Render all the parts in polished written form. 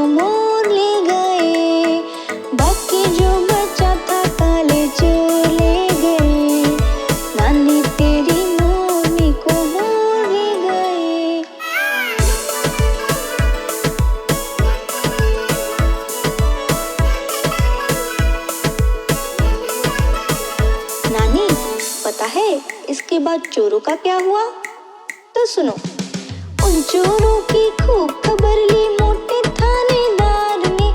मोर ले गए, बाकी जो बचा था काले चोर ले गए। नानी तेरी मोरनी को मोर ले गए। नानी, पता है इसके बाद चोरों का क्या हुआ? तो सुनो। उन चोरों की खूब खबर ली मोटे थानेदार ने,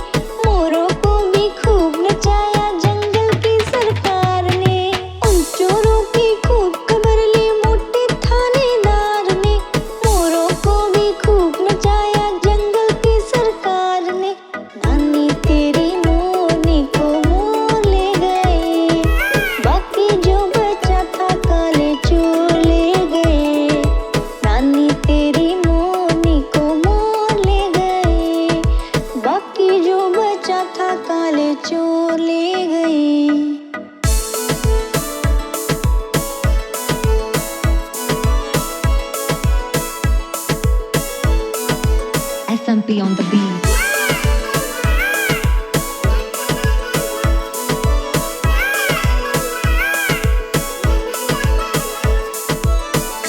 मोरों को भी खूब नचाया जंगल की सरकार ने। उन चोरों की खूब खबर ली मोटे थानेदार ने, मोरों को भी खूब नचाया जंगल की सरकार ने। नानी तेरी मोरनी को मोर ले गए, बाकी जो बचा था काले चोर ले गए। नानी तेरी मोरनी को मोर ले गए, बाकी जो बचा था काले चोर ले गए। SMP on the beat.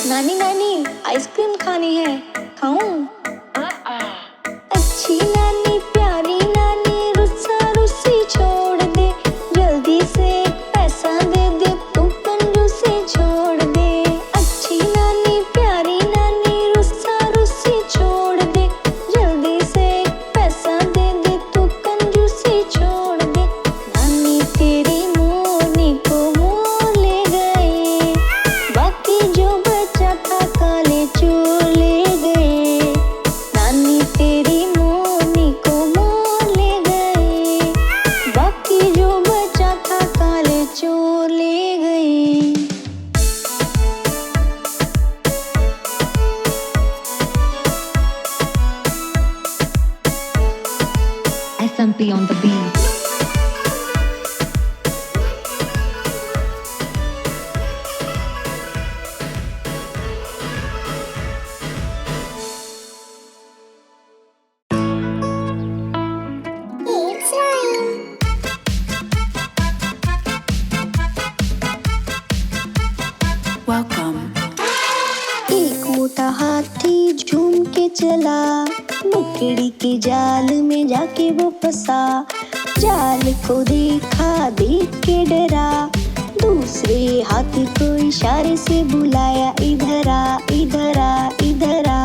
नानी नानी, आइसक्रीम खानी है, खाऊं? अच्छी नानी प्यारी नानी रुस्सा रुस्सी छोड़ दे, जल्दी से पैसा दे दे तू कंजूसी छोड़ दे। अच्छी नानी प्यारी नानी रुस्सा रुस्सी छोड़ दे, जल्दी से पैसा दे दे तू कंजूसी छोड़ दे। नानी तेरी मोरनी को मोर ले गए, बाकी जो बचा था काले चोर ले गए। नानी तेरी मोरनी को मोर ले गए, बाकी जो बचा था काले चोर ले गए। SMP on the beat. Welcome. एक मोटा हाथी झूम के चला, मकड़ी के जाल में जाके वो फंसा। जाल को देखा, देख के डरा, दूसरे हाथी को इशारे से बुलाया, इधर आ इधर आ इधर आ।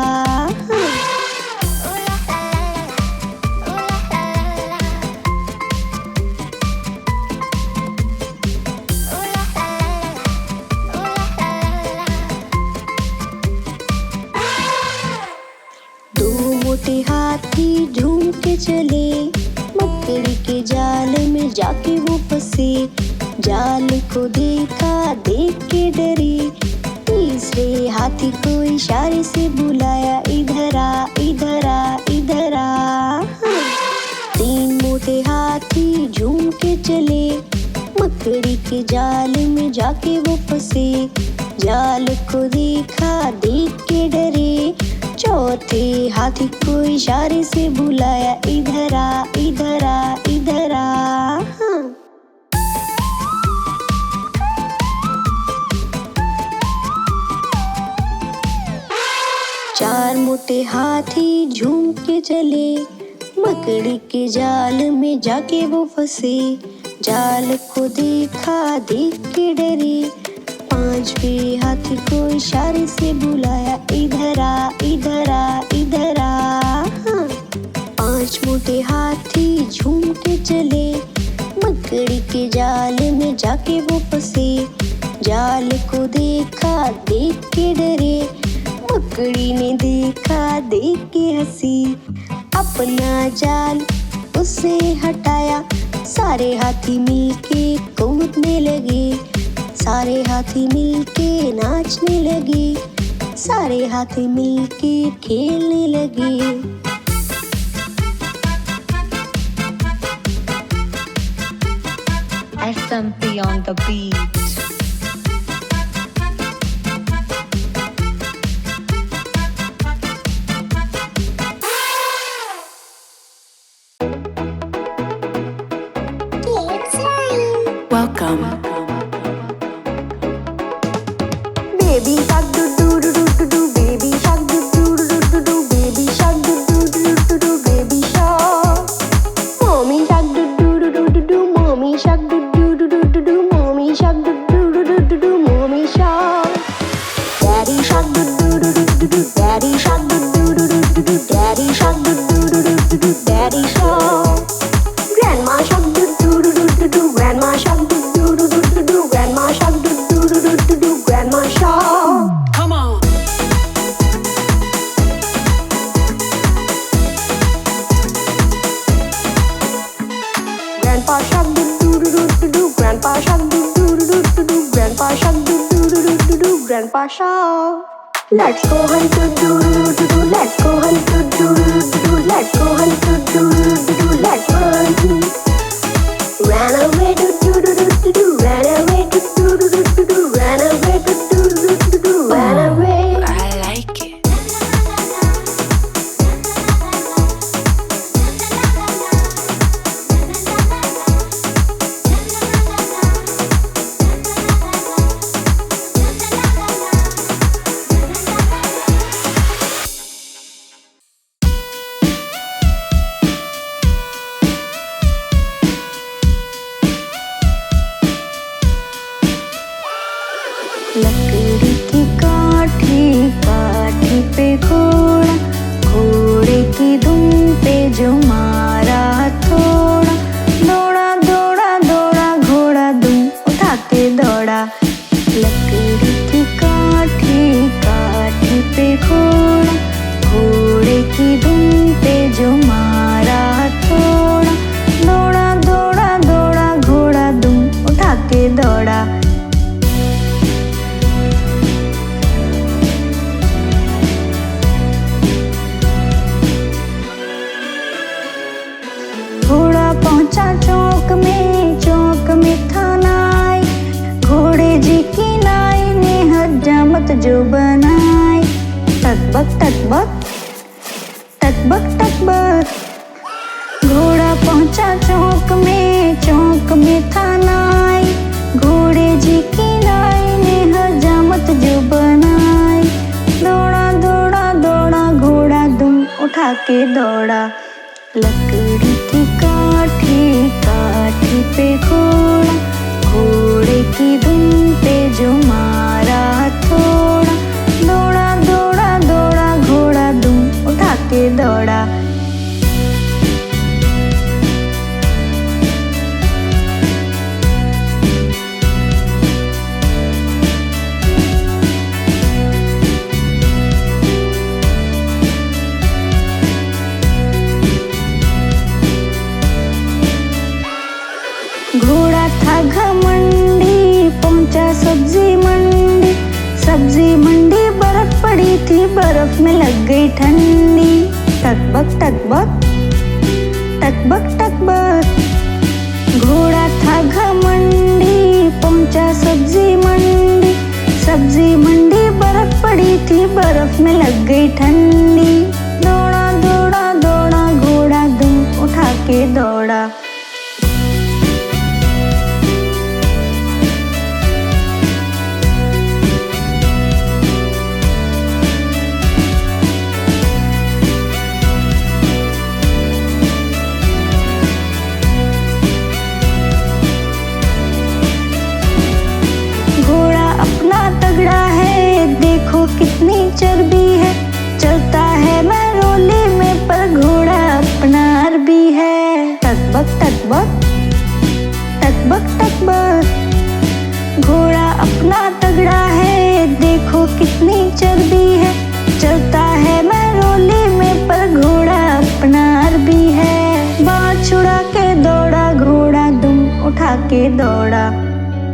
दो मोटे हाथी झूम के चले, मकड़ी के जाल में जाके वो फंसे। जाल को देखा, देख के डरे, तीसरे हाथी को इशारे से बुलाया, इधर आ इधर आ इधर आ। तीन मोटे हाथी झूम के चले, मकड़ी के जाल में जाके वो फंसे। जाल को देखा, देख के डरे, चौथे हाथी को इशारे से बुलाया, इधर आ इधर आ इधर आ। चार मोटे हाथी झूम के चले, मकड़ी के जाल में जाके वो फंसे। जाल को देखा, देख के डरे, पांचवें हाथी को इशारे से बुलाया, इधर आ इधर आ इधर आ। पांच मोटे हाथी झूम के चले, मकड़ी के जाल में जाके वो फंसे। जाल को देखा, देख के डरे, मकड़ी ने देखा, देख के हंसी। अपना जाल उससे हटाया, सारे हाथी मिलके कूदने लगे। सारे हाथी मिलके नाचने लगे, सारे हाथी मिलके खेलने लगे। SMP on the beat. Baby shark do do do do do do, baby shark do do do do do do, baby shark do do do do do do, baby shark. Mommy shark do do do do do do, mommy shark do do do do do do, mommy shark do do do do do do, mommy shark. Daddy shark do do do do do do, daddy shark do do do do do do, daddy shark do do do do do do, daddy shark. Grandma shark do do do do do do, grandma shark do do do do do do, grandma shark do do do do do do, grandma shark. Come on. Grandpa shark do do do do do do, grandpa shark do do do do do do, grandpa shark do do do do do do, grandpa shark. Let's go hunt do do do do do, let's go hunt do do do do do, let's go hunt do do do do do, let's run. Ran away do do do do do do, ran away do do do do do do, ran away do do do do do, ran away. I like it. लकड़ी की काठी काठी पे घोड़ा, घोड़े की दुम पे जो मारा थोड़ा, दौड़ा दौड़ा दौड़ा घोड़ा दुम उठा के दौड़ा। लकड़ी की काठी काठी पे घोड़ा, घोड़े की दुम पे जो मारा थोड़ा, दौड़ा दौड़ा दौड़ा घोड़ा दुम उठा के दौड़ा। घोड़ा पहुंचा चौक में था नाई, घोड़े जी की नाई ने हजामत जो बनाई। टकबक टकबक टकबक टकबक, घोड़ा पहुंचा चौक में था नाई, घोड़े जी की नाई ने हजामत जो बनाई। दौड़ा दौड़ा दौड़ा घोड़ा दुम उठा के दौड़ा। लकड़ी की काठी काठी पे घोड़ा, घोड़े की दुम पे जो मारा थोड़ा, दौड़ा दौड़ा दौड़ा घोड़ा दुम उठा के दौड़ा। घोड़ा था घमंडी पहुंचा सब्जी मंडी, सब्जी मंडी बर्फ पड़ी थी, बर्फ में लग गई ठंडी। टकबक टकबक टकबक टकबक, घोड़ा था घमंडी पहुंचा सब्जी मंडी, सब्जी मंडी बर्फ पड़ी थी, बर्फ में लग गई ठंडी। दौड़ा दौड़ा दौड़ा घोड़ा दुम उठा के दौड़ा। तगड़ा है देखो कितनी चर्बी है, चलता है मैरोली में पर घोड़ा अपना अरबी है। टकबक टकबक टकबक टकबक, घोड़ा अपना तगड़ा है देखो कितनी चर्बी है, चलता है मैरोली में पर घोड़ा अपना अरबी है। बाँह छुड़ा के दौड़ा घोड़ा दुम उठा के दौड़ा।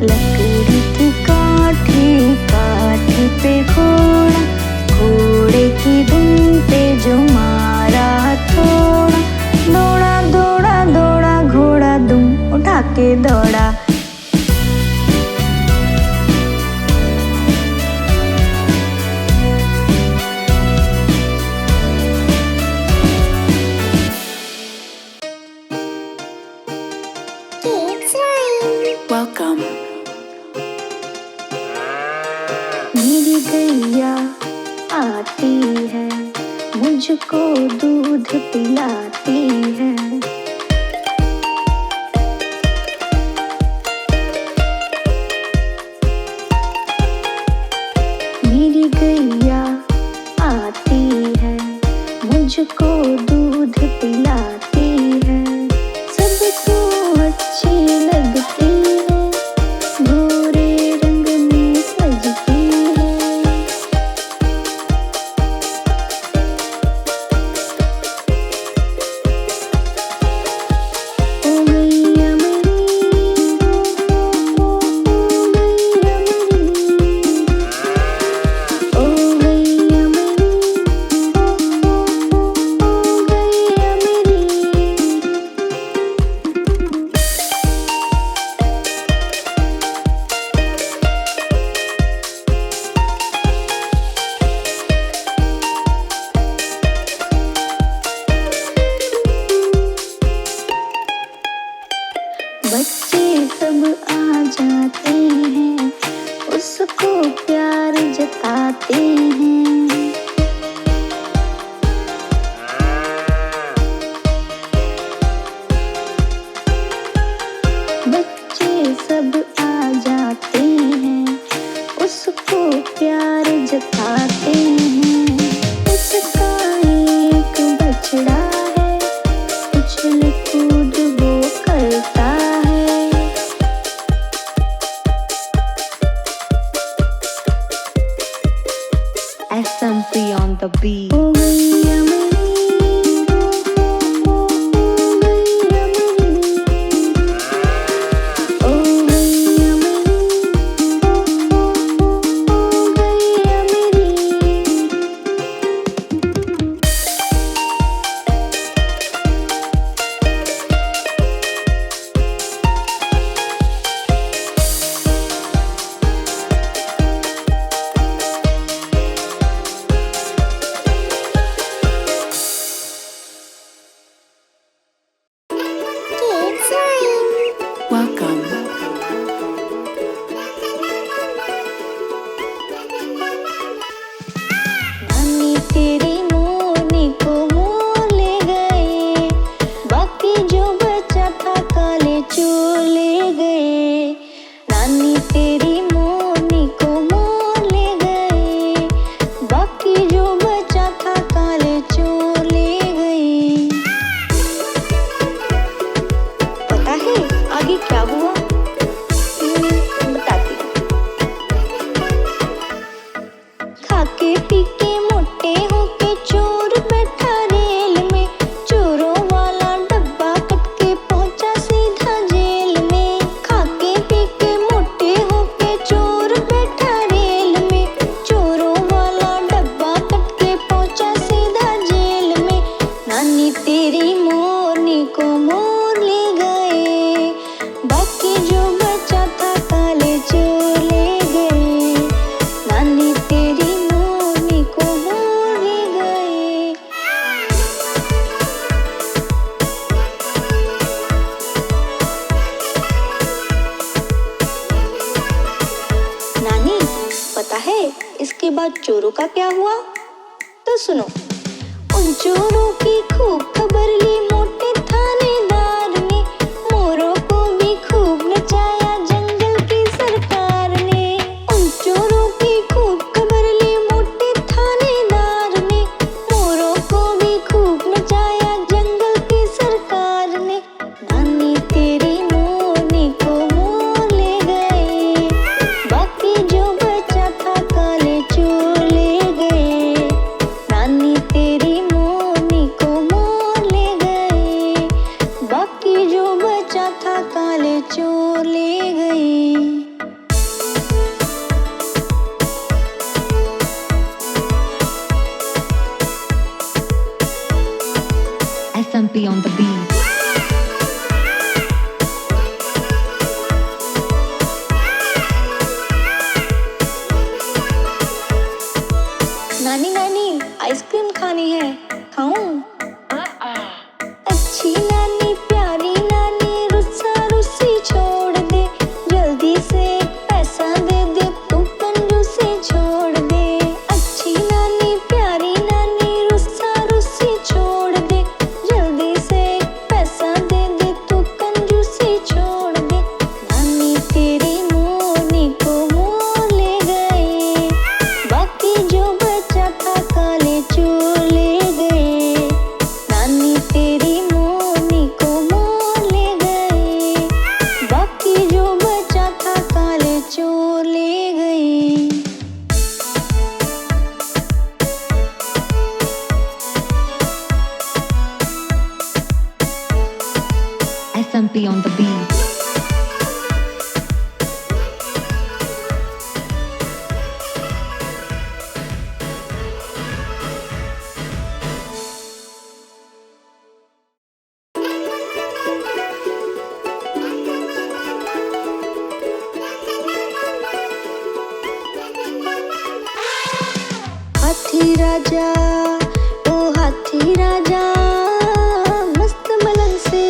लकड़ी की काठी काठी पे घोड़ा, घोड़े की दुम पे जो मारा थोड़ा, दौड़ा दौड़ा दौड़ा घोड़ा दुम उठा के दौड़ा। Welcome. मेरी गैया आती है, मुझको दूध पिलाती है। मेरी गैया आती है, मुझको दूध पिलाती है। सबको अच्छी लगती है, गोरे रंग में सजती है। ओ गैया मेरी, ओ गैया मेरी, ओ गैया मेरी, ओ गैया मेरी। बच्चे सब आ जाते हैं, उसको प्यार जताते हैं। बच्चे सब आ जाते हैं, उसको प्यार जताते हैं। उसका एक बछड़ा है, उछल कूद वो करता है। SMP on the beat. ओ गैया मेरी, ओ गैया मेरी, ओ गैया मेरी, ओ गैया मेरी। Welcome. नानी तेरी मोरनी को मोर ले गए, बाकी जो बचा था काले चोर ले गए। नानी तेरी मोरनी को मोर ले गए, बाकी जो बचा था काले चोर ले गए। पता है आगे क्या हुआ? बताती हूँ। खाके पीके मोटे होके चोर बैठा रेल में, चोरों वाला डब्बा कट के पहुंचा सीधा जेल में। खाके पीके मोटे होके चोर बैठा रेल में, चोरों वाला डब्बा कट के पहुंचा सीधा जेल में। नानी तेरी मोरनी को मोर ले गए, बाकी जो बचा था काले चोर ले गए। नानी तेरी मोरनी को मोर ले गए। नानी पता है इसके बाद चोरों का क्या हुआ? तो सुनो। उन चोरों की खूब खबर ली मोटे थानेदार ने, मोरों को भी खूब नचाया जंगल की सरकार ने। उन चोरों की खूब खबर ली मोटे थानेदार ने, मोरों को भी खूब नचाया जंगल की सरकार ने। नानी तेरी मोरनी को मोर ले गए, बाकी जो बचा था काले चोर ले गए। नानी तेरी मोरनी को मोर ले गए, बाकी जो बचा था काले चोर ले गए। SMP on the beat. नानी नानी आइसक्रीम खानी है, खाऊं? अच्छी नानी प्यारी नानी रुस्सा रुस्सी छोड़ दे, SMP on the beat. हाथी राजा, ओ हाथी राजा, मस्त मलंग से,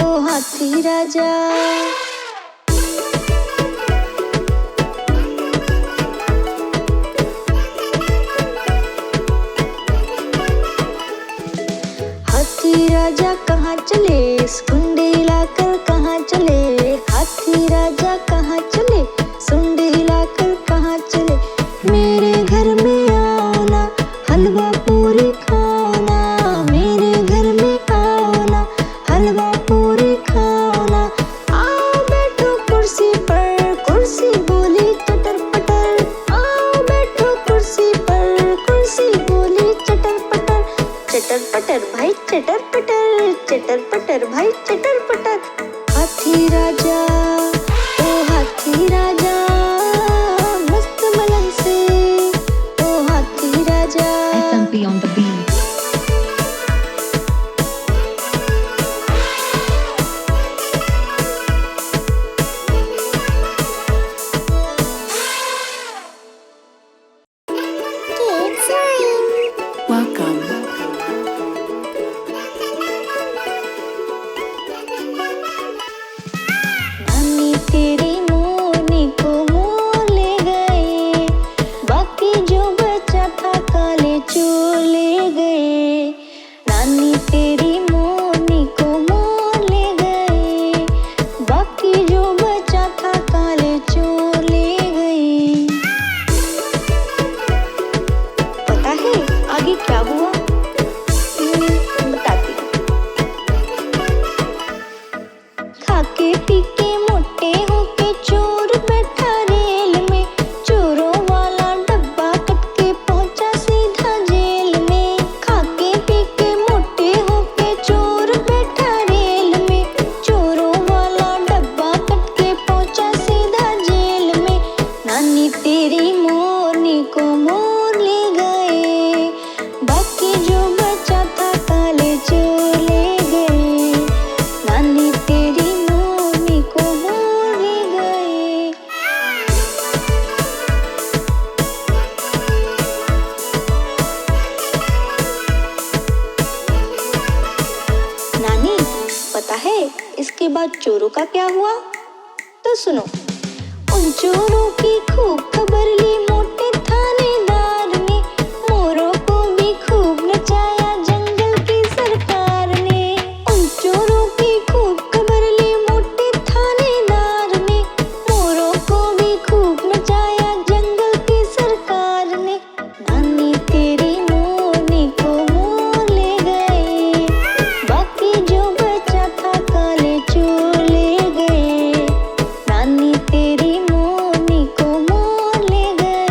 ओ हाथी राजा। हाथी राजा कहाँ चले, सुंडी लाकर कहाँ चले, हाथी राजा कहाँ चले, सुंडी लाकर कहाँ चले। मेरे घर में आओ ना, हलवा पूरी खाओ ना, मेरे घर में आओ ना, हलवा पूरी खाओ ना। आओ बैठो कुर्सी पर, कुर्सी बोली चटर पटर, आओ बैठो कुर्सी पर, कुर्सी बोली चटर पटर। चटर पटर भाई चटर पटर, चटर पटर भाई चटर पटर। हाथी राजा, ओ हाथी राजा, मस्त मलंग से, ओ हाथी राजा। SMP on the beat. Welcome. नानी तेरी मोरनी को मोर ले गए, बाकी जो बचा था काले चोर ले गए। नानी तेरी मोरनी को मोर ले गए, बाकी जो बचा था काले चोर ले गए। पता है आगे क्या हुआ? बताती हूँ। खाके पी के मोटे होके चोर बैठा रेल में, चोरों वाला डब्बा कट के पहुंचा सीधा जेल में। खाके पी के मोटे होके चोर बैठा रेल में, चोरों वाला डब्बा कट के पहुंचा सीधा जेल में। नानी तेरी मोरनी को मोर ले गए, बाकी जो बचा था काले चोर ले गए। नानी तेरी मोरनी को मोर ले गए। नानी पता है इसके बाद चोरों का क्या हुआ? तो सुनो। उन चोरों की खूब खबर ली मोटे थानेदार ने, मोरों को भी खूब नचाया जंगल की सरकार ने। उन चोरों की खूब खबर ली मोटे थानेदार ने, मोरों को भी खूब नचाया जंगल की सरकार ने। नानी तेरी मोरनी को मोर ले गए, बाकी जो बचा था काले चोर ले गए। नानी तेरी मोरनी को मोर ले गए।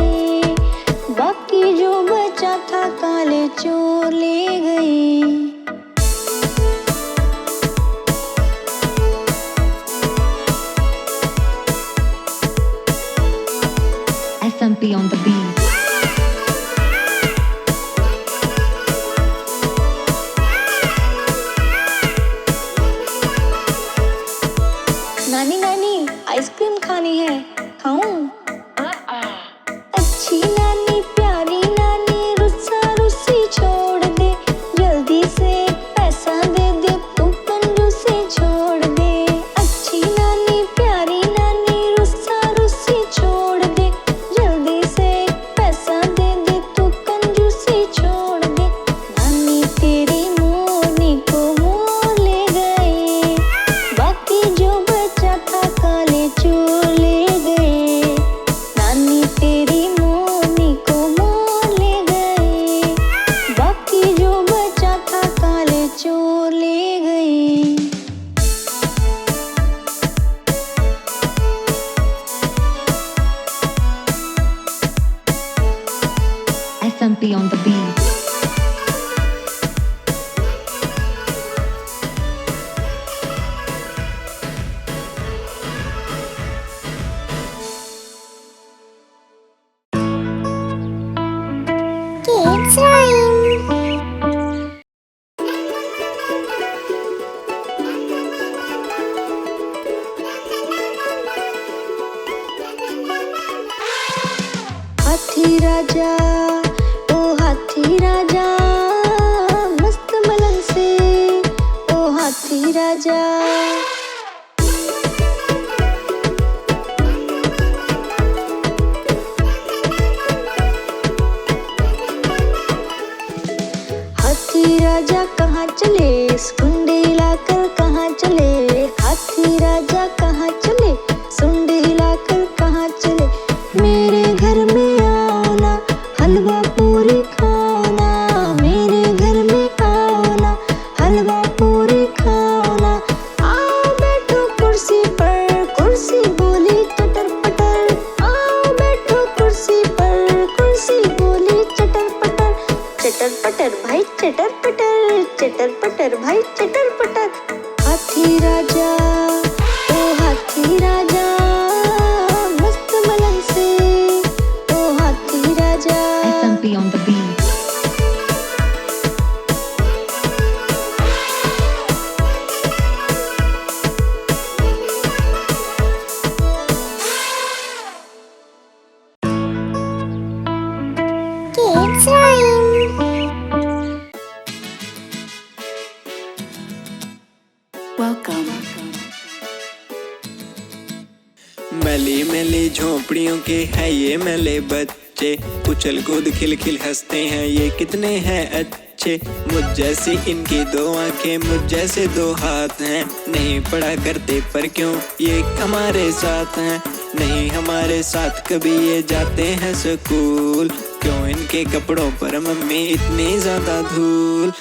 हाथी राजा, ओ हाथी राजा, मस्त मलंग से, ओ हाथी राजा। हाथी राजा कहाँ चले, सुंडी लाकर कहाँ चले, हाथी राजा कहाँ चले, सुंडी लाकर कहाँ चले। मेरे घर में आओ ना, हलवा पूरी खाओ ना, मेरे घर में आओ ना, हलवा पूरी खाओ ना। आओ बैठो कुर्सी पर, कुर्सी बोली चटर पटर, आओ बैठो कुर्सी पर, कुर्सी बोली चटर पटर। चटर पटर भाई चटर पटर, चटर पटर भाई चटर पटर। हाथी राजा, ओ हाथी राजा, मस्त मलंग से, ओ हाथी राजा। SMP on the beat. Kids Rhyme. Welcome. मैली मैली झोपड़ियों के हैं ये मैले बच्चे, उछल कूद खिल खिल हंसते हैं ये कितने हैं अच्छे। मुझ जैसी इनकी दो आंखें, मुझ जैसे दो हाथ हैं, नहीं पढ़ा करते पर क्यों ये हमारे साथ हैं। नहीं हमारे साथ कभी ये जाते हैं स्कूल, क्यों इनके कपड़ों पर मम्मी इतनी ज्यादा धूल।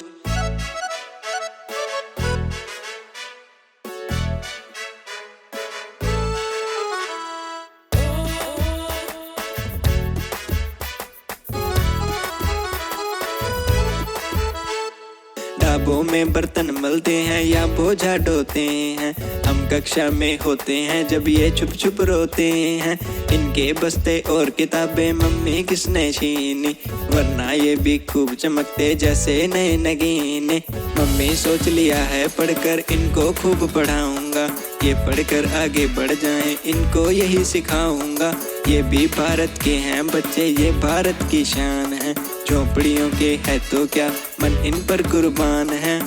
ढाबों में बर्तन मलते हैं या बोझा ढोते हैं, हम कक्षा में होते हैं जब ये छुप छुप रोते हैं। इनके बस्ते और किताबें मम्मी किसने छीनी, वरना ये भी खूब चमकते जैसे नए नगीने। मम्मी सोच लिया है पढ़कर इनको खूब पढ़ाऊंगा, ये पढ़कर आगे बढ़ जाएं इनको यही सिखाऊंगा। ये भी भारत के हैं बच्चे, ये भारत की शान है, झोपड़ियों के है तो क्या मन इन पर कुर्बान है।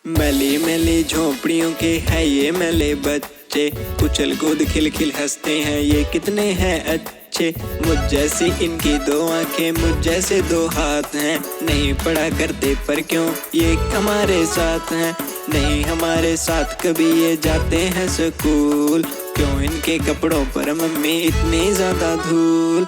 मैली मैली झोपड़ियों के हैं ये मैले बच्चे, उछल कूद खिल खिल हंसते हैं ये कितने हैं अच्छे। मुझ जैसी इनकी दो आंखें, मुझ जैसे दो हाथ हैं, नहीं पढ़ा करते पर क्यों ये हमारे साथ हैं। नहीं हमारे साथ कभी ये जाते हैं स्कूल, क्यों इनके कपड़ों पर मम्मी इतनी ज्यादा धूल।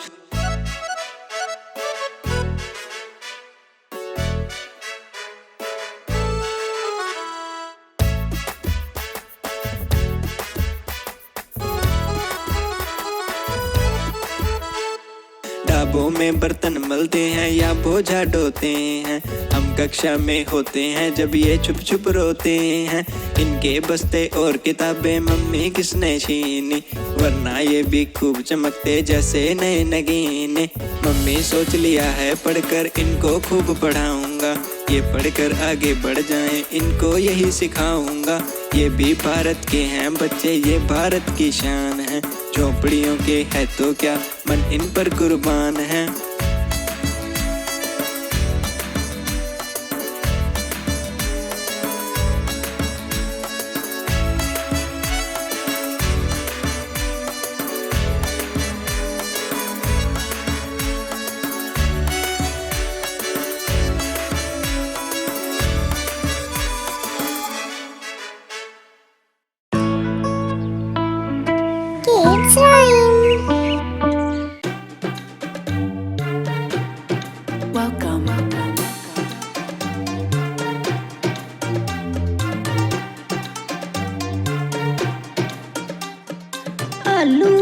ढाबों में बर्तन मलते हैं या बोझा ढोते हैं, हम कक्षा में होते हैं जब ये छुप छुप रोते हैं। इनके बस्ते और किताबें मम्मी किसने छीनी, वरना ये भी खूब चमकते जैसे नए नगीने। मम्मी सोच लिया है पढ़कर इनको खूब पढ़ाऊंगा, ये पढ़कर आगे बढ़ जाएं इनको यही सिखाऊंगा। ये भी भारत के हैं बच्चे, ये भारत की शान है, झोपड़ियों के है तो क्या मन इन पर कुर्बान है। Kids Rhyme. Welcome. आलू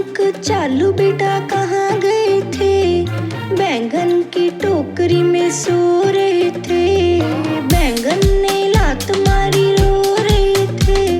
चालू बेटा कहाँ गए थे, बैंगन की टोकरी में सो रहे थे, बैंगन ने लात मारी रो रहे थे।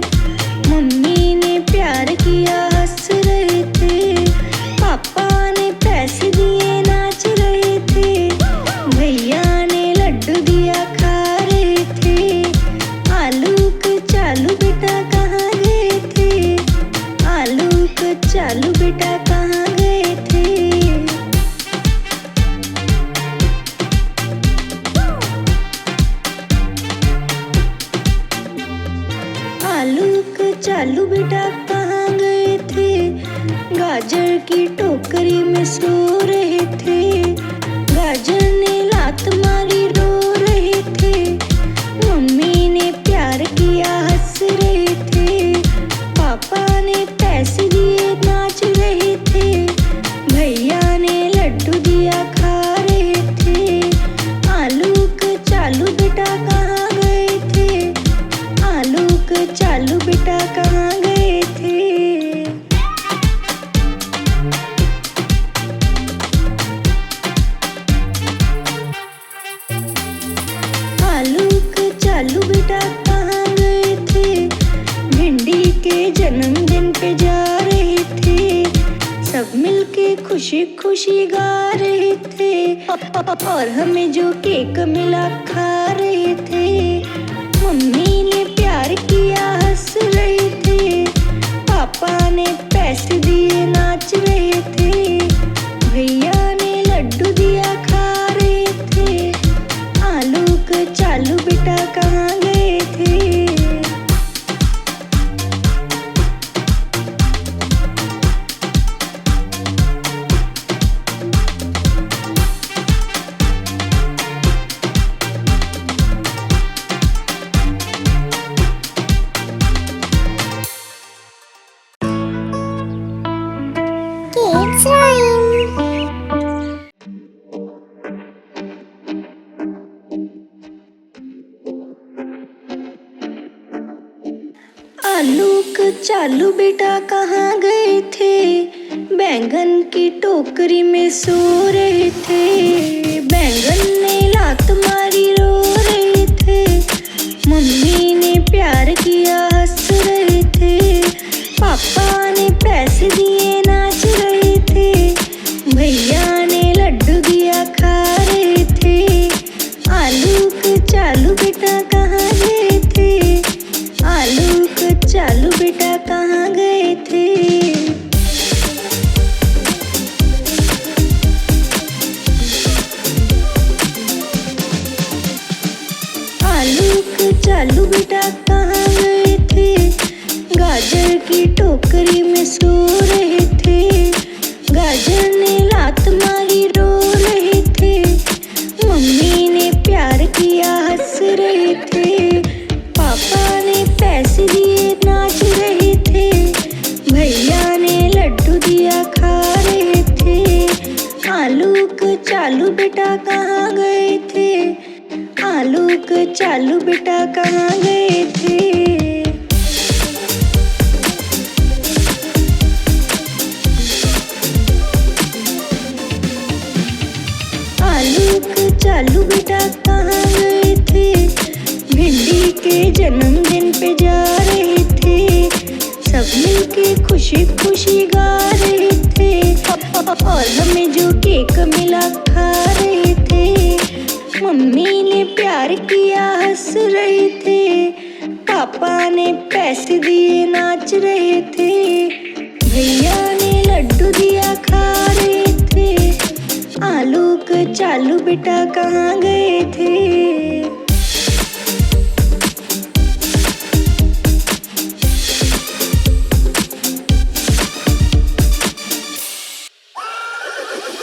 खुशी खुशी गा रहे थे और हमें जो केक मिला खा रहे थे। मम्मी ने प्यार किया हंस रहे थे, पापा ने पैसे दिए नाच रहे थे, भैया ने लड्डू दिया खा रहे थे। आलू चालू बेटा कहाँ गए थे? Kids Rhyme. आलू चालू बेटा कहाँ गए थे? बैंगन की टोकरी में सो रहे थे, बैंगन ने लात मारी रो रहे थे। मम्मी ने प्यार किया हंस रहे थे, पापा ने पैसे दिए नाच रहे थे, भैया ने लड्डू दिया खा रहे थे। आलू चालू बेटा कहाँ गए थे? आलू चालू बेटा कहाँ गए थे? आलू चालू बेटा कहाँ गए थे? गाजर की टोकरी में सो रहे थे, गाजर ने लात मारी रो रहे थे। मम्मी ने प्यार किया हंस रहे थे, पापा ने पैसे दिए नाच रहे थे, भैया ने लड्डू दिया खा रहे थे। आलू चालू बेटा कहाँ गए थे? आलू चालू बेटा कहाँ गए थे? आलू चालू बेटा कहाँ गए थे? भिंडी के जन्मदिन पे जा रहे थे, सब मिलके खुशी खुशी गा रहे थे और हमें जो केक मिला खा रहे थे। मम्मी ने प्यार किया हंस रहे थे, पापा ने पैसे दिए नाच रहे थे, भैया ने लड्डू दिया खा रहे थे। आलू चालू बेटा कहाँ गए थे?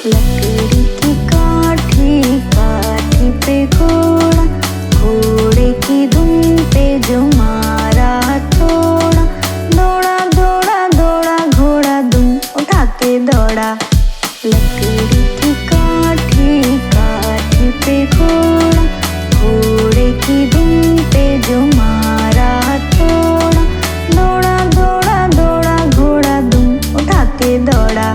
लकड़ी की काठी काठी पे घोड़ा, घोड़े की दुम पे जो मारा थोड़ा, दौड़ा दौड़ा दौड़ा घोड़ा दुम उठा के दौड़ा। लकड़ी की काठी काठी पे घोड़ा, घोड़े की दुम पे जो मारा थोड़ा, दौड़ा दौड़ा दौड़ा घोड़ा दुम उठा के दौड़ा।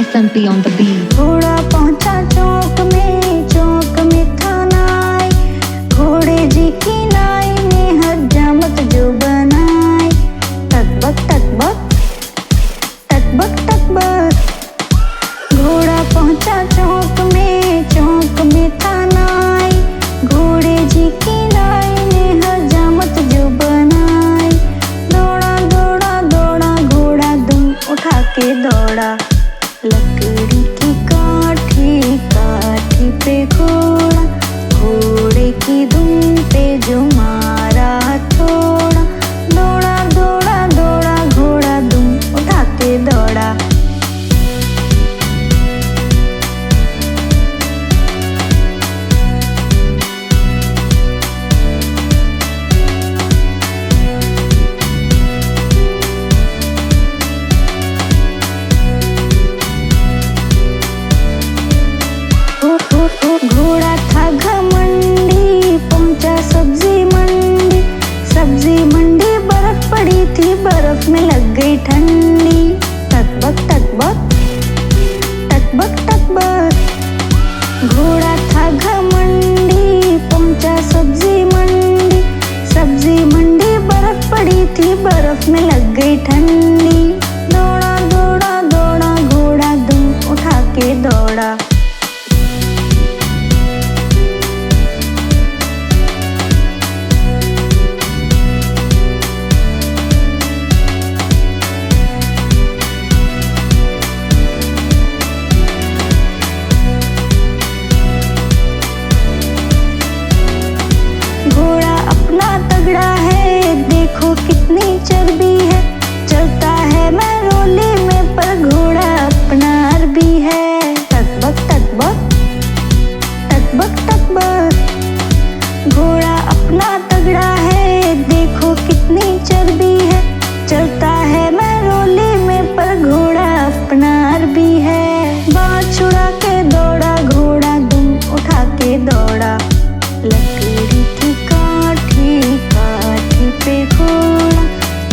SMP on the beat. घोड़ा पहुंचा चौक में था नाई, घोड़े जी की नाई ने हजामत जो बनाई। टकबक टकबक टकबक टकबक। घोड़ा पहुंचा चौक में था नाई, घोड़े जी की नाई ने हजामत जो बनाई। दौड़ा दौड़ा दौड़ा घोड़ा दुम उठा के दौड़ा। लकड़ी की काठी बर्फ में लग गई ठंडी। दौड़ा दौड़ा दौड़ा घोड़ा दुम उठा के दौड़ा। घोड़ा अपना तगड़ा है, देखो कितनी चर्बी है। चलता है मैरोली में पर घोड़ा अपना अरबी है। टकबक टकबक टकबक टकबक। घोड़ा अपना तगड़ा है, देखो कितनी चर्बी है। चलता है मैरोली में पर घोड़ा अपना अरबी है। बाँह छुड़ा के दौड़ा घोड़ा दुम उठा के दौड़ा। लकड़ी की काठी काठी पे घोड़ा,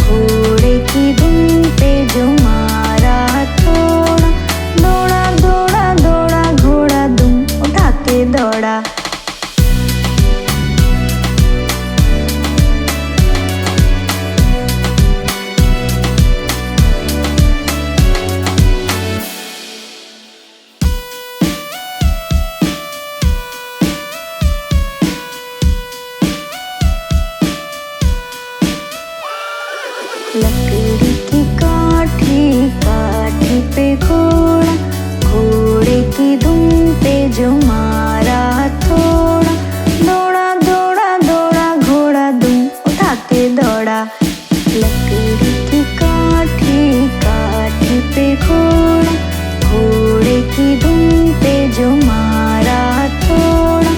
घोड़े की दुम पे जो मारा थोड़ा। दौड़ा दौड़ा दौड़ा घोड़ा दुम उठा के दौड़ा। लकड़ी की काठी काठी पे घोड़ा, घोड़े की दुम पे जो मारा थोड़ा। दौड़ा दौड़ा दौड़ा घोड़ा दुम उठा के दौड़ा। लकड़ी की काठी काठी पे घोड़ा, घोड़े की दुम पे जो मारा थोड़ा।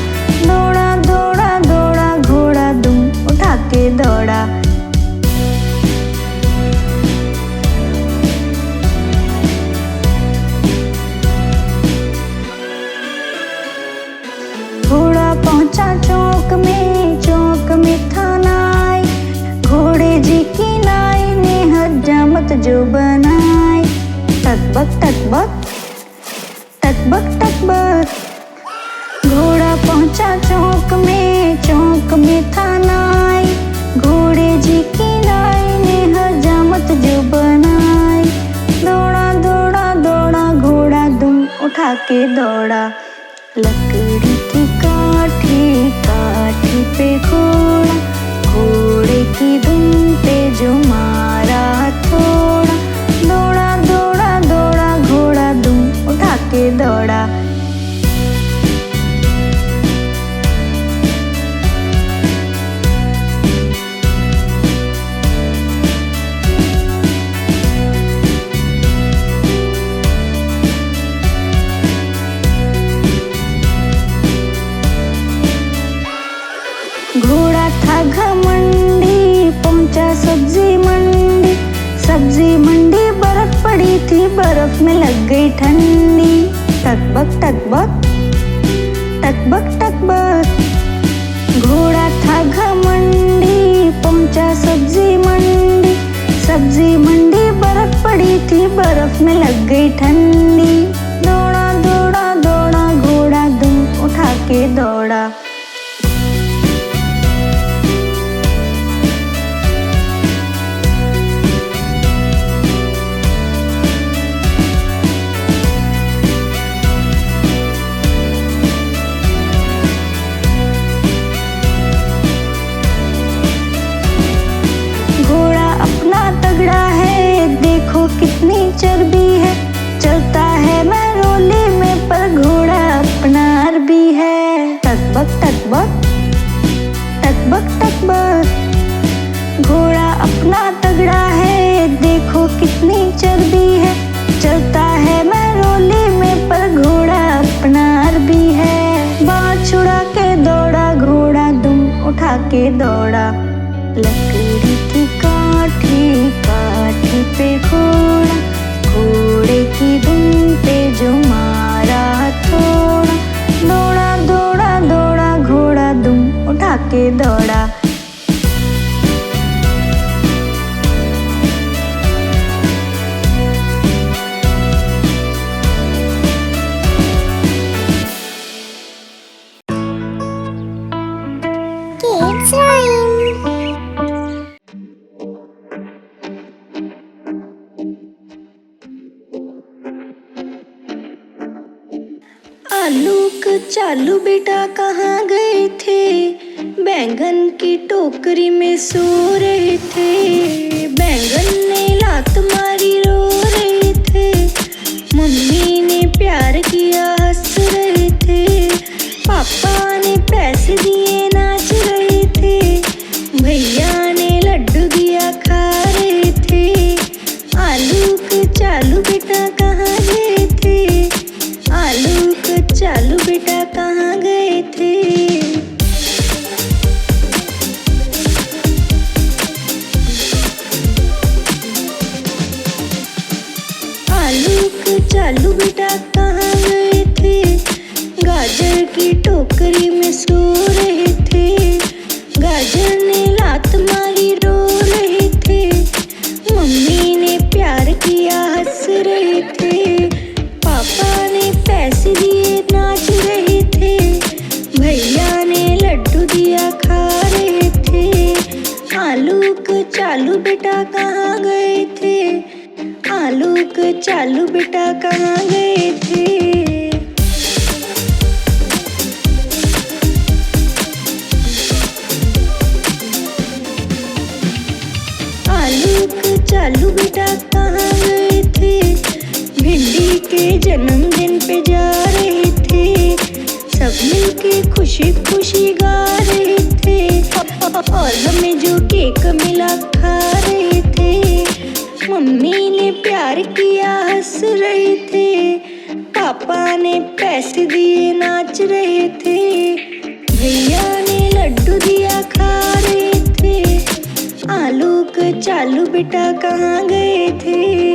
दौड़ा दौड़ा दौड़ा घोड़ा दुम उठा के दौड़ा। घोड़ा पहुंचा चौक में था नाई। घोड़े जी की नाई ने हजामत जो बनाई। टकबक टकबक टकबक टकबक। घोड़ा पहुंचा चौक में था नाई। घोड़े जी की नाई ने हजामत जो बनाई। दौड़ा दौड़ा दौड़ा घोड़ा दुम उठा के दौड़ा। लकड़ी की काठी काठी पे घोड़ा, घोड़े की दुम पे जो मारा थोड़ा। दौड़ा दौड़ा दौड़ा घोड़ा दुम उठा के दौड़ा। घोड़ा था घमंडी, पहुंचा सब्जी मंडी। सब्जी मंडी बर्फ पड़ी थी, बर्फ में लग गई ठंडी। टकबक टकबक टकबक टकबक। घोड़ा था घमंडी, पहुंचा सब्जी मंडी। सब्जी मंडी बर्फ पड़ी थी, बर्फ में लग गई ठंडी। दौड़ा दौड़ा दौड़ा घोड़ा दुम उठा के दौड़ा। तगड़ा है, देखो कितनी चर्बी है। चलता है मैरोली में पर घोड़ा अपना अरबी है। टकबक टकबक टकबक टकबक। घोड़ा अपना तगड़ा है, देखो कितनी चर्बी है। चलता है मैरोली में पर घोड़ा अपना अरबी है। बाँह छुड़ा के दौड़ा घोड़ा दुम उठा के दौड़ा। लकड़ी की काठी काठी पे घोड़ा, घोड़े की दुम पे जो मारा थोड़ा। दौड़ा दौड़ा दौड़ा घोड़ा दुम उठा के दौड़ा। Kids Rhyme. चालू बेटा कहाँ गए थे? बैंगन की टोकरी में सो रहे थे। बैंगन ने लात मारी रो रहे थे। मम्मी ने प्यार किया हंस रहे थे। पापा ने पैसे दिए नाच रहे थे। भैया ने लड्डू दिया खा रहे थे। आलू के चालू बेटा कहाँ गए थे? आलू के चालू बेटा कहाँ गए थे? आलू के चालू बेटा कहाँ गए थे? गाजर की टोकरी में सो रहे थे। गाजर ने लात मारी रो रहे थे। मम्मी ने प्यार किया हंस रहे थे। पापा ने पैसे दिए नाच रहे थे। भैया ने लड्डू दिया खा रहे थे। आलू के चालू बेटा कहाँ गए थे? आलू के चालू बेटा कहाँ गए थे? आलू के चालू बेटा कहाँ गए थे? भिंडी के जन्मदिन पे जा रहे थे। सब मिलके खुशी खुशी गा रहे थे। और हमें जो केक मिला खा रहे थे। मम्मी ने प्यार किया हंस रहे थे। पापा ने पैसे दिए नाच रहे थे। भैया ने लड्डू दिया खा रहे थे। आलू के चालू बेटा कहाँ गए थे?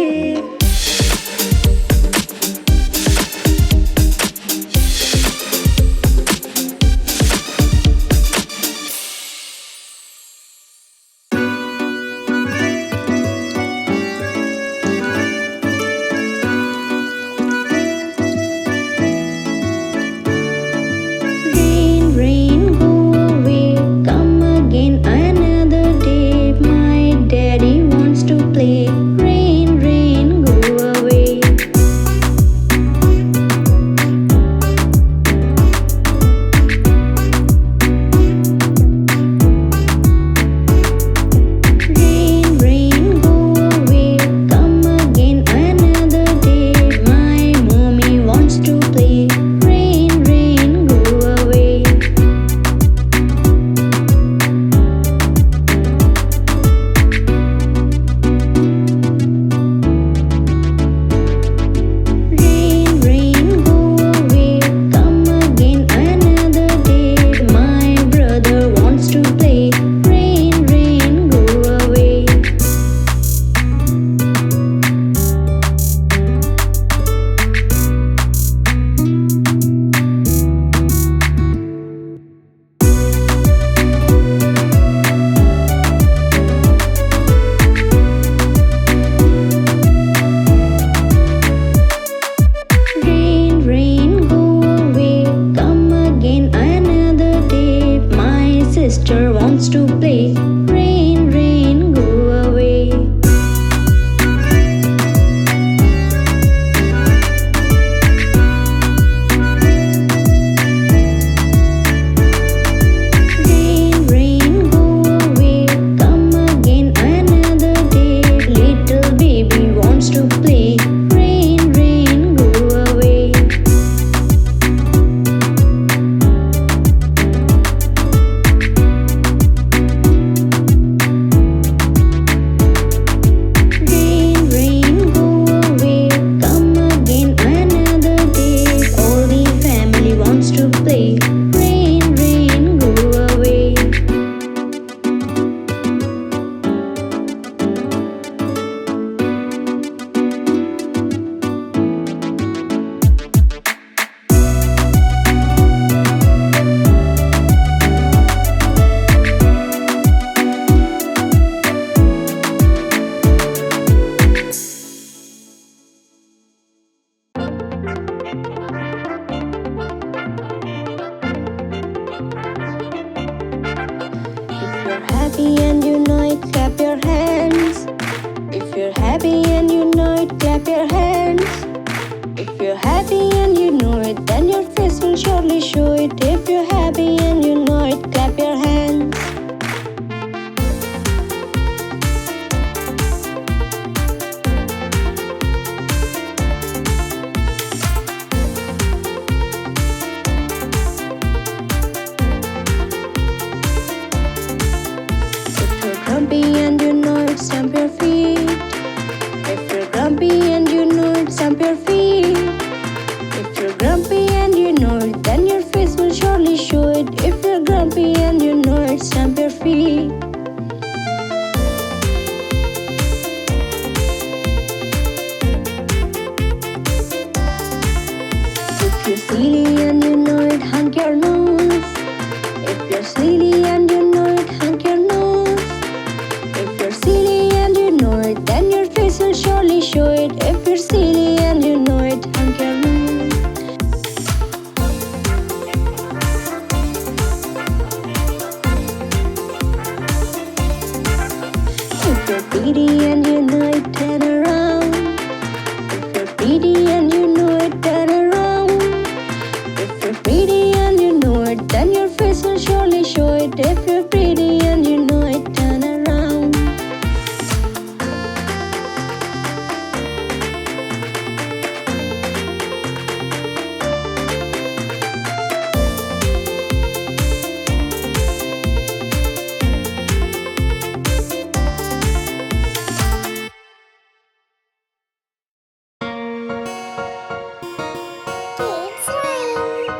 Rain, rain, go away, come again another day. My daddy wants to play. Rain, rain, pretty and you know it, turn around. If you're pretty and you know it, turn around. If you're pretty and you know it, then your face will surely show it. If you're pretty and you know it, turn around. Kids Rhyme.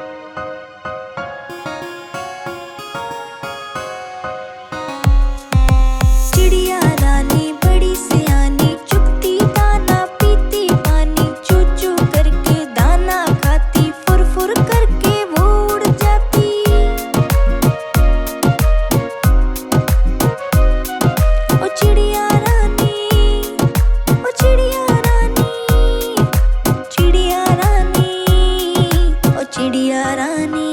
चिड़िया रानी बड़ी सियानी, चुगती दाना पीती पानी, चू चू करके दाना खाती, फुर फुर करके वो उड़ जाती। ओ चिड़िया रानी, ओ चिड़िया रानी, चिड़िया रानी, ओ चिड़िया रानी।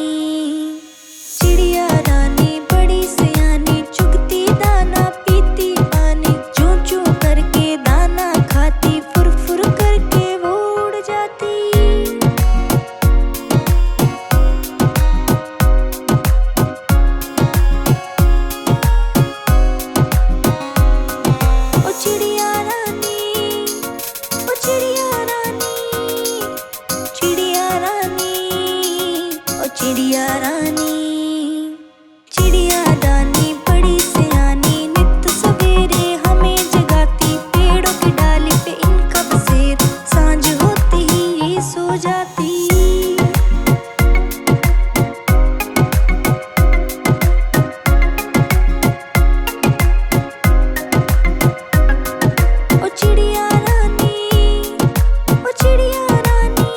चिड़िया रानी बड़ी सियानी, चुगती दाना पीती पानी, चू चू करके दाना खाती, फुर फुर करके वो उड़ जाती। ओ चिड़िया रानी, ओ चिड़िया रानी, चिड़िया रानी, ओ चिड़िया रानी। चिड़िया रानी बड़ी सियानी, नित सवेरे हमें जगाती, पेड़ों की डाली पे इनका बसेर, सांझ होते ही ये सो जाती। ओ चिड़िया रानी, ओ चिड़िया रानी,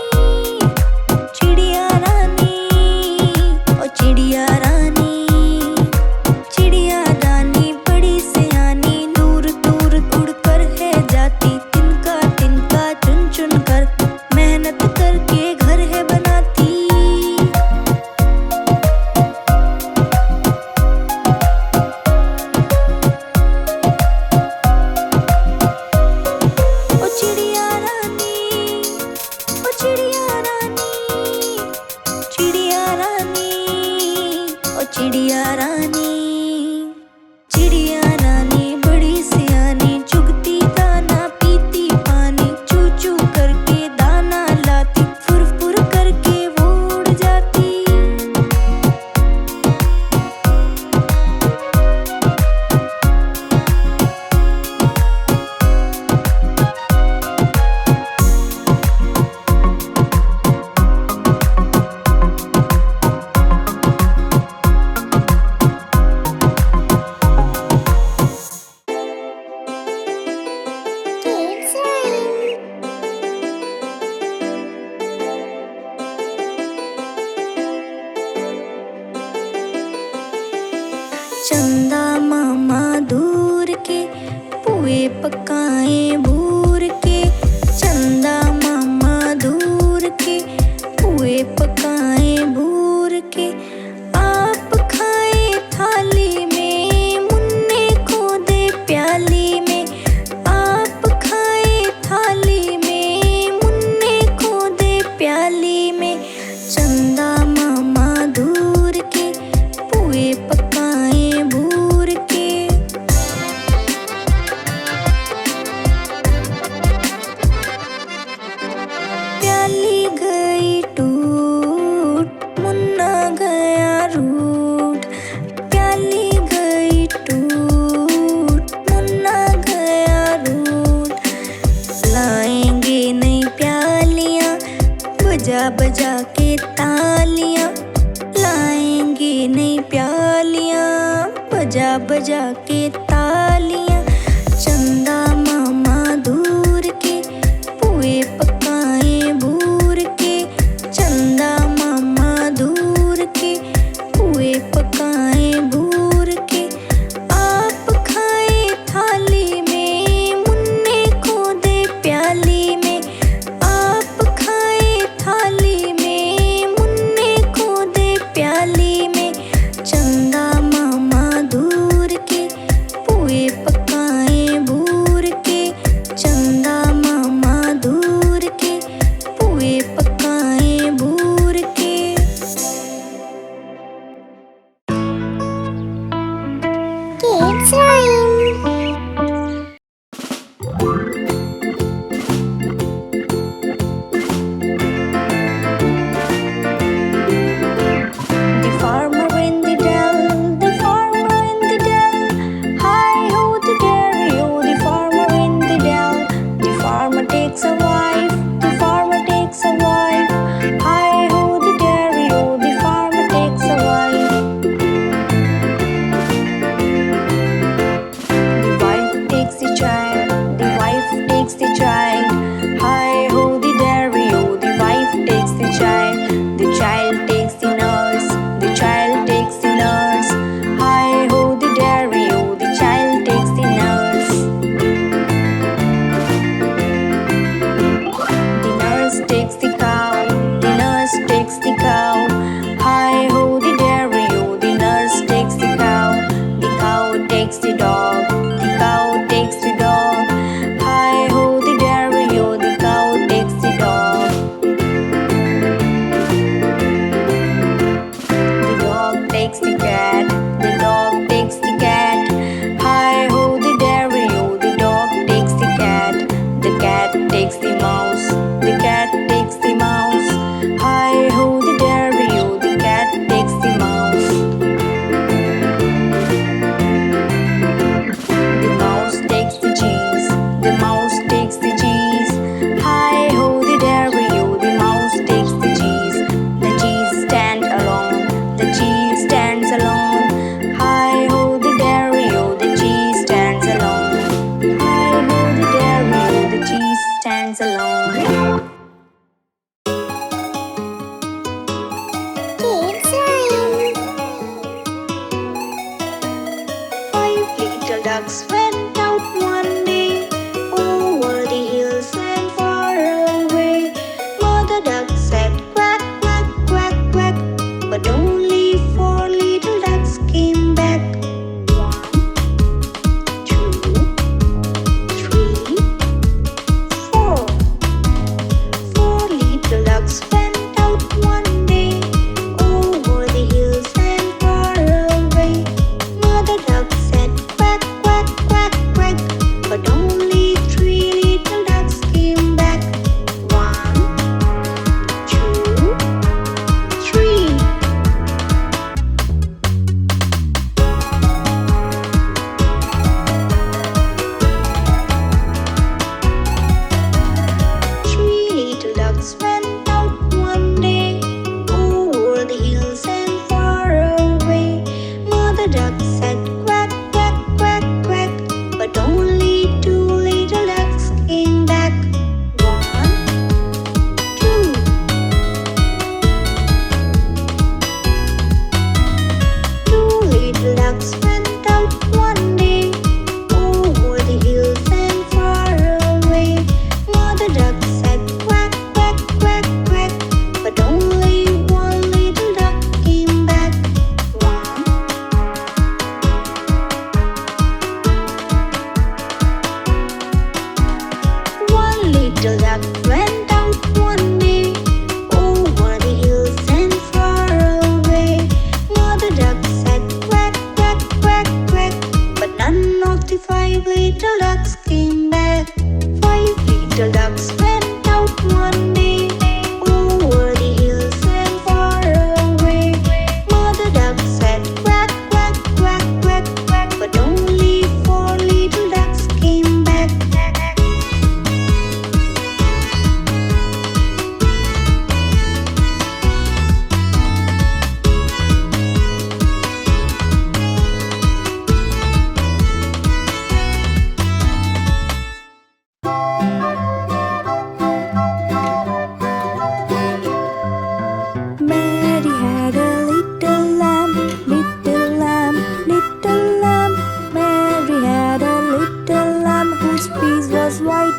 चिड़िया रानी, ओ चिड़िया रानी। चिड़िया रानी बड़ी सियानी, दूर दूर उड़कर है जाती, तिनका तिनका चुन चुन कर, मेहनत करके घर है बनाती। ओ चिड़िया रानी, ओ चिड़िया रानी, चिड़िया रानी, ओ चिड़िया रानी। चिड़िया रानी बड़ी सियानी, चुगती दाना पीती पानी, चू चू करके दाना लाती, फुर फुर करके वो उड़ जाती। Kids Rhyme. चंदा मामा दूर के, पुए पकाए भूर के, चंदा मामा दूर के, पुए पकाए भूर के, आप खाए थाली में, मुन्ने को दे प्याली में, आप खाए थाली में, मुन्ने को दे प्याली में, चंदा मामा दूर के, पुए पकाए भूर के।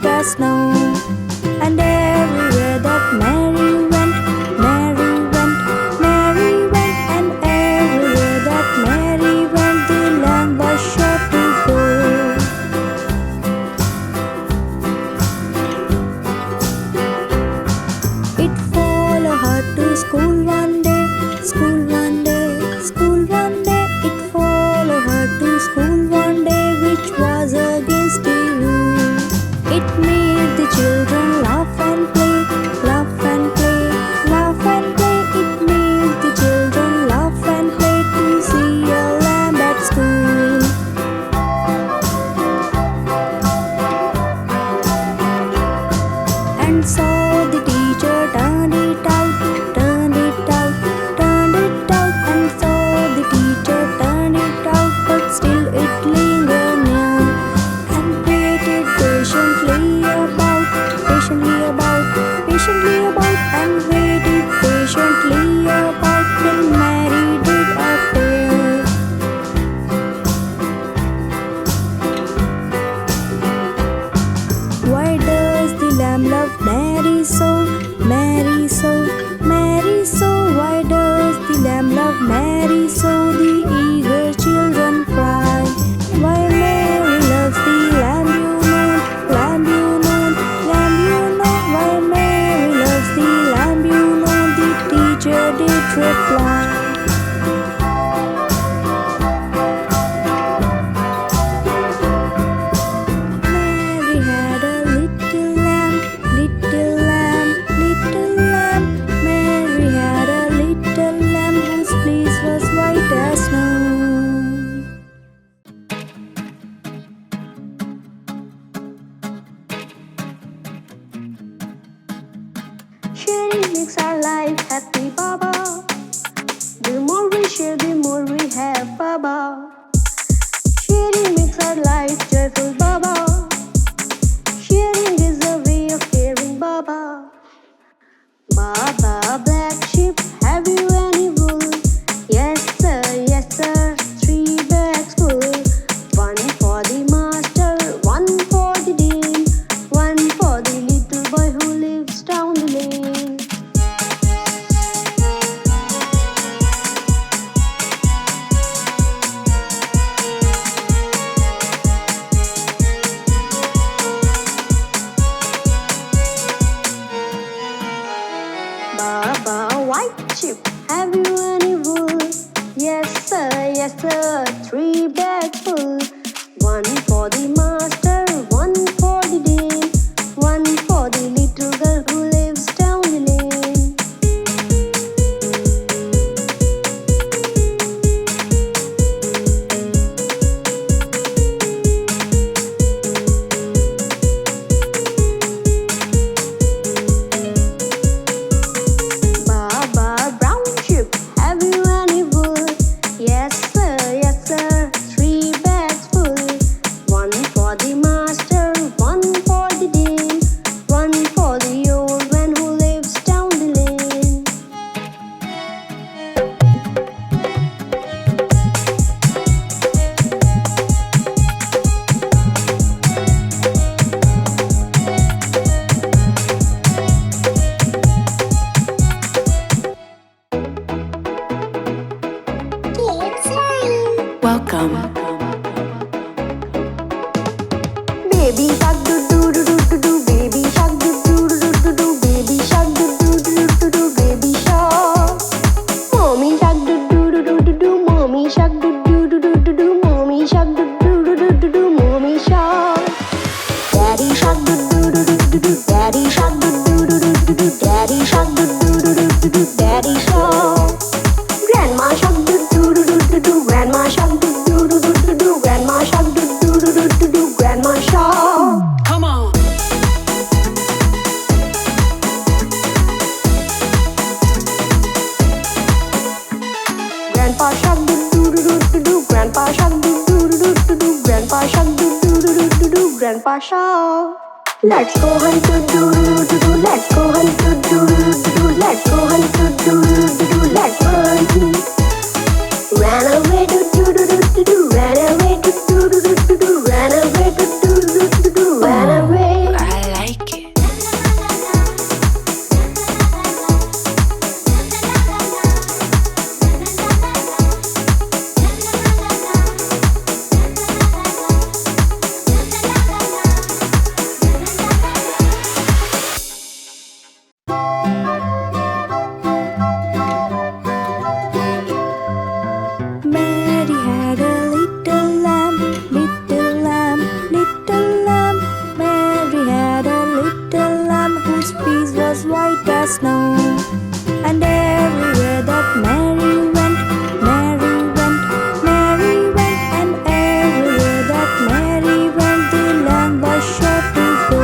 white as snow. And everywhere that Mary went, Mary went, Mary went, and everywhere that Mary went, the lamb was sure to go. It followed her to school one day, school one day, school one day. It followed her to school one day, which was against the rule. It made the children laugh and play, laugh and play, laugh and play. It made the children laugh and play to see a lamb at school. And so the teacher turned it out, turned it out, turned it out. And so the teacher turned it out, but still it lingered near. And waited patiently about, patiently about, patiently about. And waited patiently about till Mary did appear. Why does the lamb love Mary so, Mary so, Mary so? Why does the lamb love Mary so? The eager children cry. Why Mary loves the lamb, you know, lamb, you know, lamb, you know. Why Mary loves the lamb, you know, the teacher did reply. Mary had a little lamb, little lamb, little lamb. Mary had a little lamb whose fleece was white as snow. Sharing makes our life happy, Baba. The more we share, the more we have, Baba. Sharing makes our life joyful, Baba. Sharing is a way of caring, Baba. Baba, black sheep, have you any wool? Yes sir, 3 bags full. One for the master, one for the dean, one for the little boy who lives down the lane. Baba, white sheep, have you any wool? Yes sir, 3 bags full. One for the master, one for the dean, one for the little girl who lives down the lane. Baba, brown sheep, have you any wool? Yes sir, 3 bags full. One for the master, one for the dean, one for the old man who lives down the lane. Kids Rhyme. Welcome. Baby shark do do do do do do, baby shark do do do do do do, baby shark do do do do do do, baby shark. Mommy shark do do do do do do, mommy shark do do do do do do, mommy shark do do do do do do, mommy shark. Daddy shark do do do do do do, daddy shark do do do do do do, daddy shark do do do do do do, daddy shark. Grandma shark do do do do do do, grandma shark do do do do do do, grandma shark do do do do do do, grandma shark. Come on. Grandpa shark do do do do do do, grandpa shark do do do do do do, grandpa shark do do do do do do, grandpa shark. Let's go hunt do do do do do, let's go hunt do do do do do, let's go hunt do do do do do, let's go hunt. Ran away do do do do do do, ran away do do do do do do, ran away do do do do do, ran away. snow. And everywhere that Mary went, Mary went, Mary went. And everywhere that Mary went, the lamb was sure to go.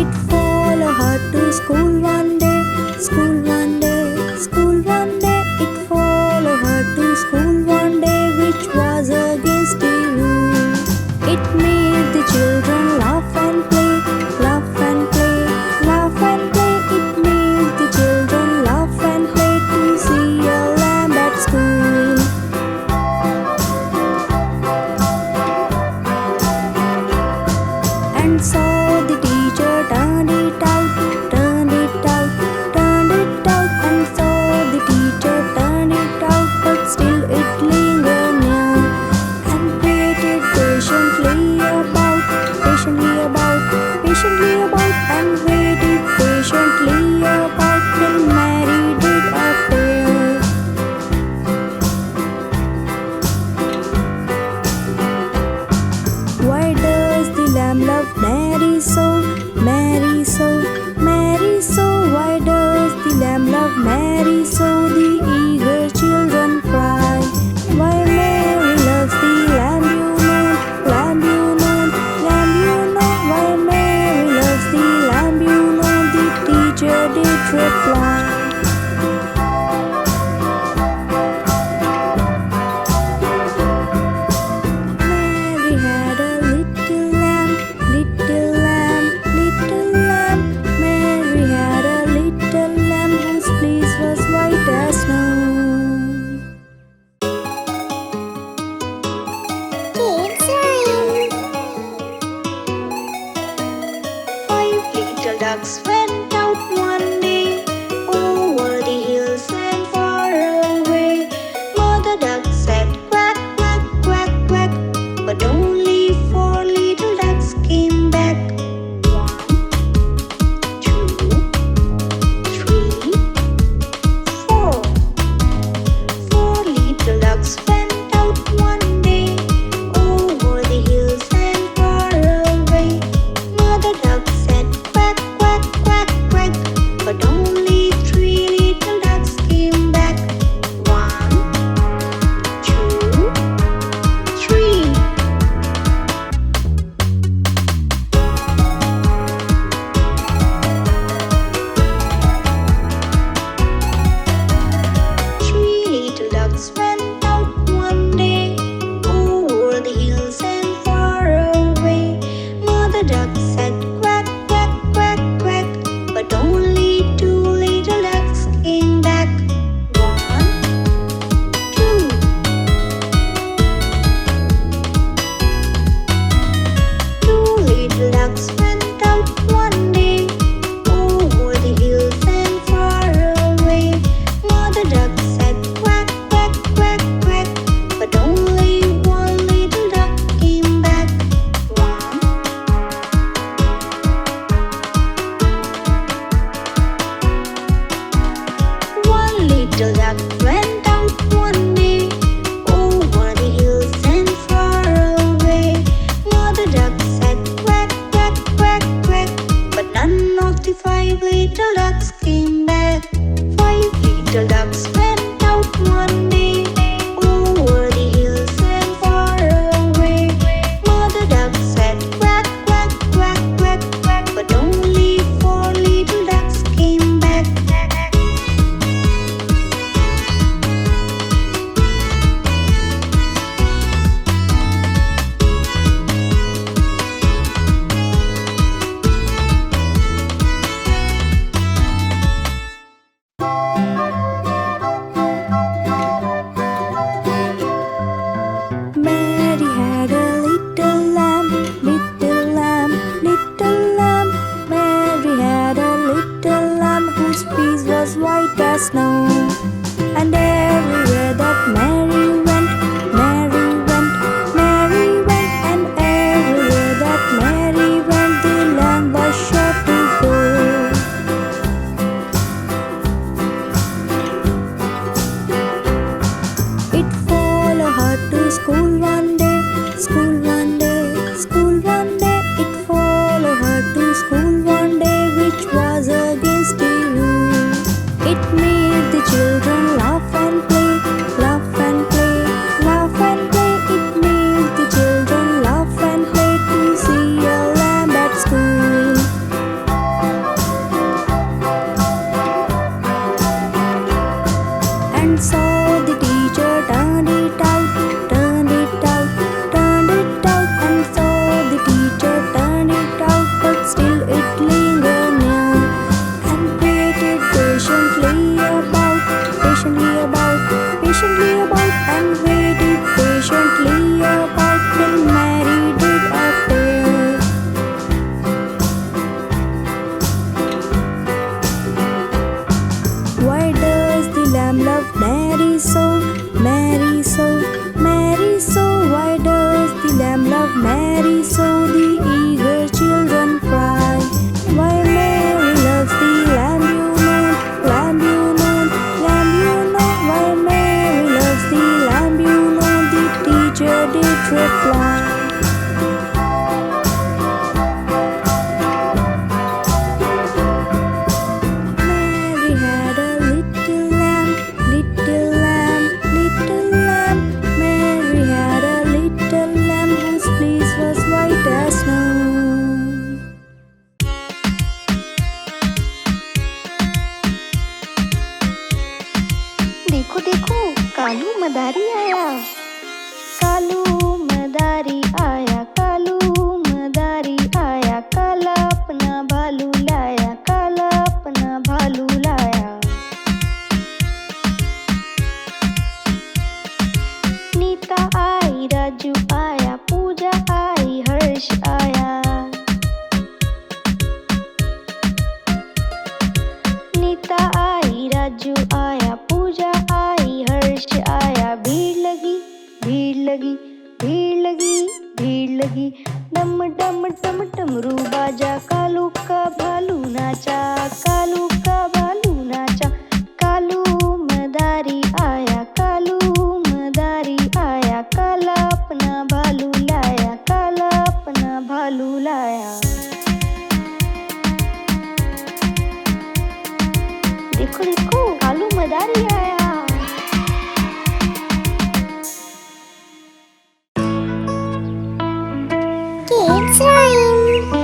It followed her to school one day, school one day, school one day. It followed her to school one day, which was against the rule. It made the proudly about and waited patiently about till Mary did appear. Why does the lamb love Mary so? Mary so, Mary so. Why does the lamb love Mary so? The eager children cry. Why Mary loves the lamb, you know, lamb, you know, lamb, you know. Why Mary loves the lamb, you know, the teacher did reply. Mary had a little lamb, little lamb, little lamb. Mary had a little lamb whose fleece was white as snow. देखो देखो कालू मदारी आया, कालू मदारी आया, कालू मदारी आया, काला अपना भालू लाया, काला अपना भालू लाया। नीता आई, राजू आया, पूजा आई, हर्ष आया। नीता आई, राजू आया, पूजा आई, हर्ष आया। भीड़ लगी, भीड़ लगी, भीड़ लगी, भीड़ लगी। डम डम डम डमरू बाजा, कालू का भालू नाचा, कालू का भालू नाचा। कालू मदारी आया, कालू मदारी आया, काला अपना भालू लाया, काला अपना भालू लाया। देखो देखो कालू मदारी आया। Kids Rhyme.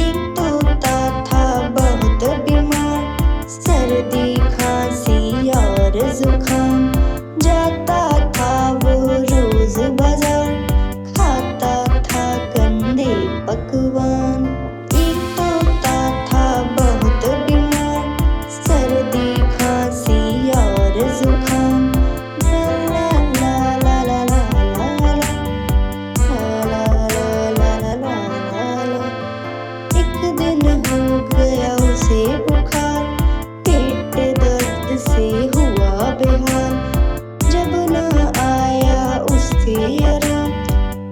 एक तोता था बहुत बीमार, सर्दी खांसी और जुकाम। जाता था वो रोज बाजार, खाता था गंदे पकवान। एक तोता था बहुत बीमार, सर्दी खांसी और जुकाम। ला ला ला ला ला ला ला ला ला ला ला ला ला। एक दिन हो गया उसे बुखार, पेट दर्द से हुआ बेहाल। जब न आया उससे आराम,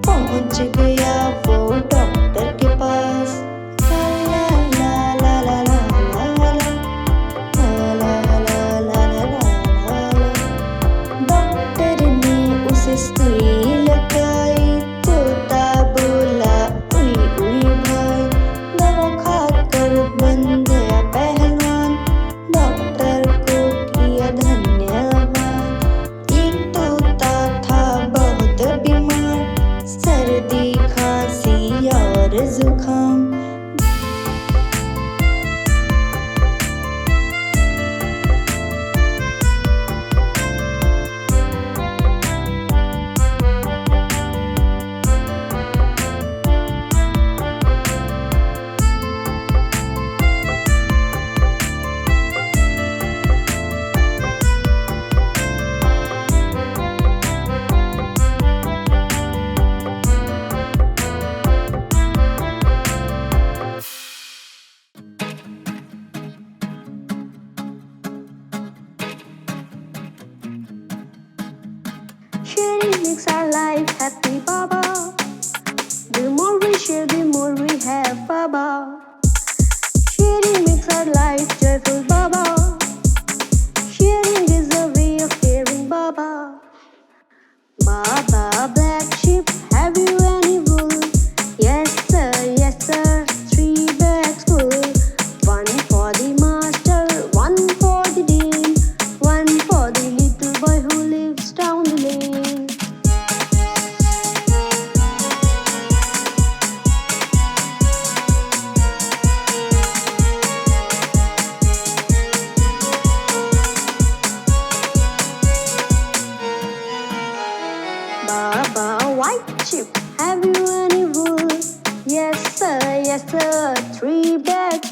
पहुंच गया वो डॉक्टर के पास। ला ला ला ला ला ला ला ला ला ला ला ला ला। डॉक्टर ने उसे सुई लगाई, तोता बोला उई उई भाई। दवा खाकर बन गया पहलवान, डॉक्टर को किया धन्यवाद। एक तोता था बहुत बीमार, सर्दी खांसी और जुकाम। Sharing makes our life happy, Baba. The more we share, the more we have, Baba. Sharing makes our life joyful, Baba. Sharing is a way of caring, Baba. Baba, black sheep, have you any wool? Yes sir, 3 bags full. One for the master, one for the dean, one for the little boy who lives down the lane. sheep. Have you any wool? Yes sir, 3 bags